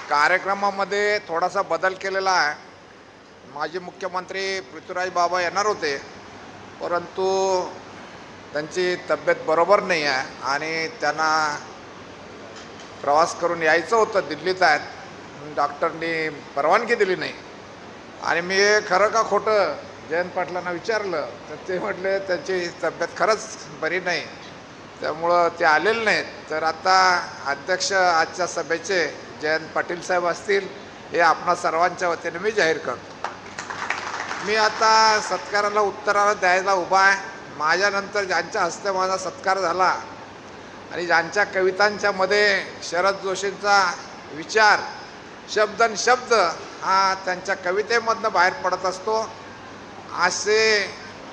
कार्यक्रमामध्ये थोडासा बदल केलेला आहे. माजी मुख्यमंत्री पृथ्वीराज बाबा येणार होते, परंतु त्यांची तब्येत बरोबर नाही आहे आणि त्यांना प्रवास करून यायचं होतं. दिल्लीत आहेत, डॉक्टरनी परवानगी दिली नाही. आणि मी खरं का खोटं जयंत पाटलांना विचारलं तर ते म्हटले त्यांची तब्येत खरंच बरी नाही, त्यामुळं ते आलेले नाहीत. तर आता अध्यक्ष आजच्या सभेचे जयंत पाटील साहेब असतील, हे आपणा सर्वांच्या वतीने मी जाहीर करतो. मी आता सत्काराला उत्तराला द्यायला उभा आहे. माझ्यानंतर ज्यांच्या हस्ते माझा सत्कार झाला आणि ज्यांच्या कवितांच्या मध्ये शरद जोशींचा विचार शब्दन शब्द हा त्यांच्या कवितेमधनं बाहेर पडत असतो, असे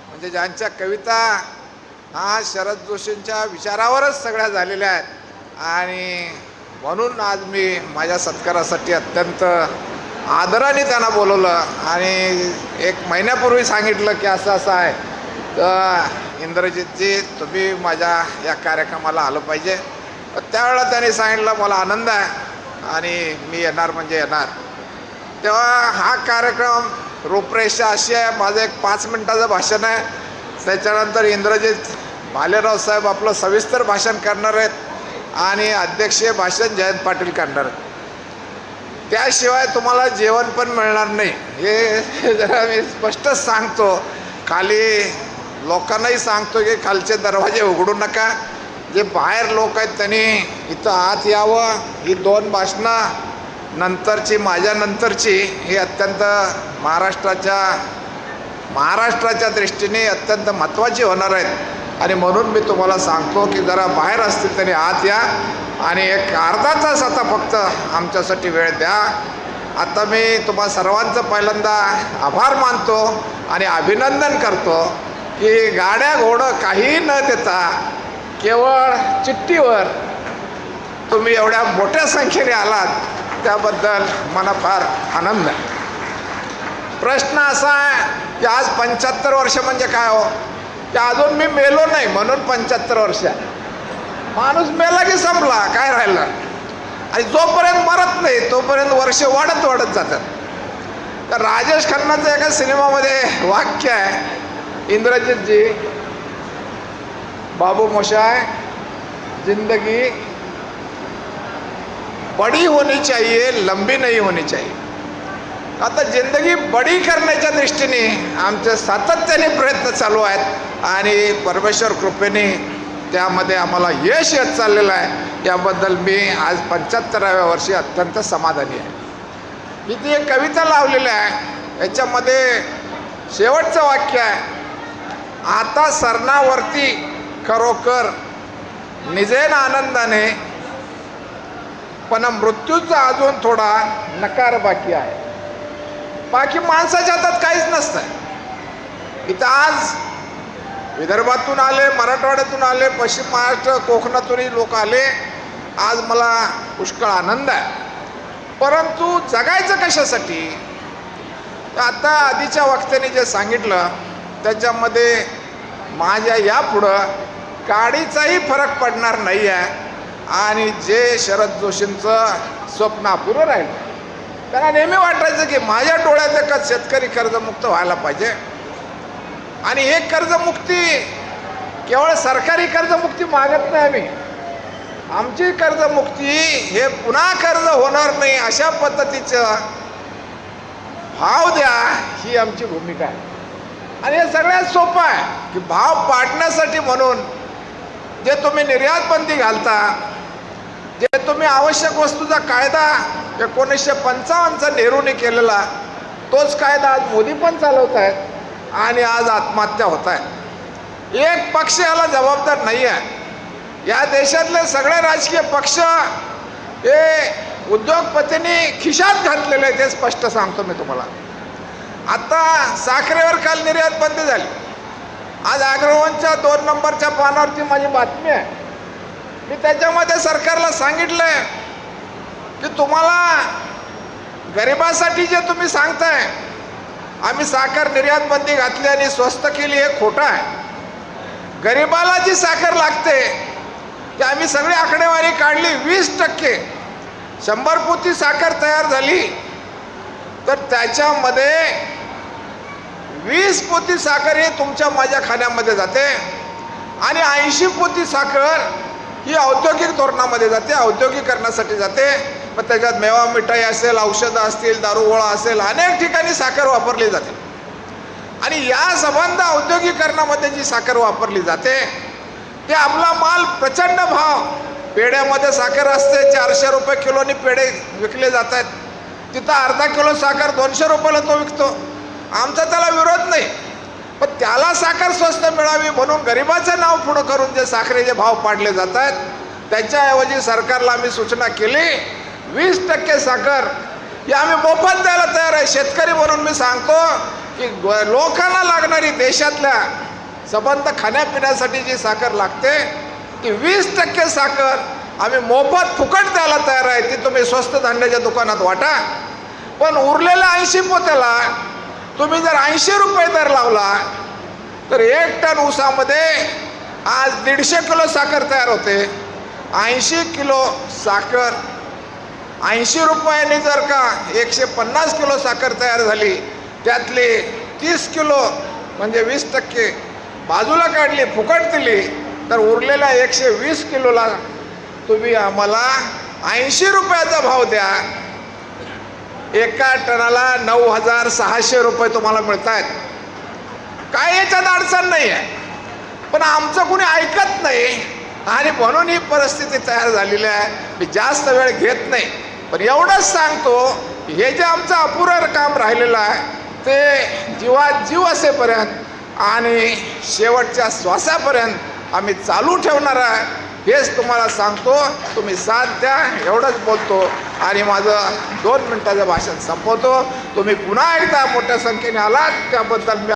म्हणजे ज्यांच्या कविता हा शरद जोशींच्या विचारावरच सगळ्या झालेल्या आहेत. आणि म्हणून आज मी माझ्या सत्कारासाठी अत्यंत आदराने त्यांना बोलवलं आणि एक महिन्यापूर्वी सांगितलं की असं असं आहे, तर इंद्रजितजी तुम्ही माझ्या या कार्यक्रमाला आलं पाहिजे. त्यावेळेला त्यांनी सांगितलं मला आनंद आहे आणि मी येणार म्हणजे येणार. तेव्हा हा कार्यक्रम रूपरेषा अशी आहे, माझं एक 5 मिनिटाचं भाषण आहे, त्याच्यानंतर इंद्रजित भालेराव साहेब आपलं सविस्तर भाषण करणार आहेत आणि अध्यक्षीय भाषण जयंत पाटील करणार आहेत. त्याशिवाय तुम्हाला जेवण पण मिळणार नाही, हे जरा मी स्पष्टच सांगतो. खाली लोकांनाही सांगतो की खालचे दरवाजे उघडू नका. जे बाहेर लोक आहेत त्यांनी इथं आत यावं. ही 2 भाषणं नंतरची माझ्यानंतरची ही अत्यंत महाराष्ट्राच्या दृष्टीने अत्यंत महत्त्वाची होणार आहेत आणि म्हणून मी तुम्हाला सांगतो की जरा बाहेर असतील त्यांनी आत या आणि एक अर्धा तास आता फक्त आमच्यासाठी वेळ द्या. आता मी तुम्हा सर्वांचं पहिल्यांदा आभार मानतो आणि अभिनंदन करतो की गाड्या घोडं काही न देता केवळ चिठ्ठीवर तुम्ही एवढ्या मोठ्या संख्येने आलात, त्याबद्दल मला फार आनंद आहे. प्रश्न असा आहे की आज 75 वर्ष म्हणजे काय हो, की अजून मी मेलो नाही म्हणून 75 वर्ष. माणूस मेला की संपला, काय राहिलं. आणि जोपर्यंत मरत नाही तोपर्यंत वर्ष वाढत जातात. तर राजेश खन्नाचं एका सिनेमामध्ये वाक्य आहे, इंद्रजितजी बाबू मोशाय जिंदगी बड़ी होनी चाहिए, लंबी नहीं होनी चाहिए. आता जिंदगी बडी करण्याच्या दृष्टीने आमचे सातत्याने प्रयत्न चालू आहेत आणि परमेश्वर कृपेने त्यामध्ये आम्हाला यश येत चाललेलं आहे. याबद्दल मी आज 75व्या वर्षी अत्यंत समाधानी आहे. मी ती एक कविता लावलेली आहे, याच्यामध्ये शेवटचं वाक्य आहे, आता सरणावरती खरोखर निजेन आनंदाने, पण मृत्यूचा अजून थोडा नकार बाकी आहे. बाकी माणसाच्या हातात काहीच नसतं. इथं आज विदर्भातून आले, मराठवाड्यातून आले, पश्चिम महाराष्ट्र कोकणातूनही लोक आले. आज मला पुष्कळ आनंद आहे. परंतु जगायचं कशासाठी. आता आधीच्या वक्त्याने जे सांगितलं त्याच्यामध्ये माझ्या यापुढं काडीचाही फरक पडणार नाही आहे. आणि जे शरद जोशींचं स्वप्न अपुरं राहिलं, त्यांना नेहमी वाटायचं की माझ्या डोळ्यात एकच शेतकरी कर्जमुक्त व्हायला पाहिजे. आणि हे कर्जमुक्ती केवळ सरकारी कर्जमुक्ती मागत नाही आम्ही. आमची कर्जमुक्ती हे पुन्हा कर्ज होणार नाही अशा पद्धतीचं भाव द्या, ही आमची भूमिका आहे. आणि हे सगळ्यात सोपं आहे की भाव पाडण्यासाठी म्हणून जे तुम्ही निर्यात बंदी घालता, जे तुम्ही आवश्यक वस्तूचा कायदा 1955चा नेहरूने केलेला, तोच कायदा आज मोदी पण चालवत आहेत आणि आज आत्महत्या होत आहेत. एक पक्ष याला जबाबदार नाही आहे. या देशातले सगळे राजकीय पक्ष हे उद्योगपतींनी खिशात घातलेले आहे, ते स्पष्ट सांगतो मी तुम्हाला. आता साखरेवर काल निर्यात बंदी झाली. आज अग्रवालच्या 2 नंबरच्या पानावरती माझी बातमी आहे. मी त्याच्यामध्ये सरकारला सांगितलंय की तुम्हाला गरिबासाठी जे तुम्ही सांगताय आम्ही साखर निर्यात बंदी घातली आणि स्वस्त केली, हे खोटं आहे. गरिबाला जी साखर लागते की आम्ही सगळी आकडेवारी काढली, 20% 100 पोती साखर तयार झाली तर त्याच्यामध्ये 20 पोती साखर ही तुमच्या माझ्या खाण्यामध्ये जाते आणि 80 पोती साखर ही औद्योगिक धोरणामध्ये जाते, औद्योगिकरणासाठी जाते. मग त्याच्यात मेवा मिठाई असेल, औषधं असतील, दारूगोळा असेल, अनेक ठिकाणी साखर वापरली जाते. आणि या संबंध औद्योगिकरणामध्ये जी साखर वापरली जाते ते आपला माल प्रचंड भाव, पेढ्यामध्ये साखर असते 400 रुपये किलोनी पेढे विकले जात आहेत, तिथं अर्धा किलो साखर 200 रुपयाला तो विकतो. आमचा त्याला विरोध नाही, पण त्याला साखर स्वस्त मिळावी म्हणून गरिबाचं नाव पुढं करून जे साखरेचे भाव पाडले जात आहेत त्याच्याऐवजी सरकारला आम्ही सूचना केली 20% साखर ही आम्ही मोफत द्यायला तयार आहे. शेतकरी म्हणून मी सांगतो की लोकांना लागणारी देशातल्या संबंध खाण्यापिण्यासाठी जी साखर लागते ती 20% साखर आम्ही मोफत फुकट द्यायला तयार आहे. ती तुम्ही स्वस्त धान्याच्या दुकानात वाटा. पण उरलेल्या 80 पोत्याला तुम्ही जर 80 रुपये दर लावला तर 1 टन ऊसामध्ये आज 150 किलो साखर तयार होते. 80 किलो साखर 80 रुपयांनी जर का 150 किलो साखर तयार झाली, त्यातली 30 किलो म्हणजे 20% बाजूला काढली, फुकट दिली, तर उरलेल्या 120 किलोला तुम्ही आम्हाला 80 रुपयाचा भाव द्या. एका टनाला 9,600 रुपये तुम्हाला मिळत आहेत. काय याच्यात अडचण नाही आहे, पण आमचं कुणी ऐकत नाही आणि म्हणून ही परिस्थिती तयार झालेली आहे. मी जास्त वेळ घेत नाही, पण एवढंच सांगतो हे जे आमचं अपुरं काम राहिलेलं आहे ते जीवात जीव असेपर्यंत आणि शेवटच्या श्वासापर्यंत आम्ही चालू ठेवणार आहे. हेच तुम्हाला सांगतो. तुम्ही साथ द्या एवढंच बोलतो आणि माझं 2 मिनिटाचं भाषण संपवतो. तुम्ही पुन्हा एकदा मोठ्या संख्येने आलात त्याबद्दल मी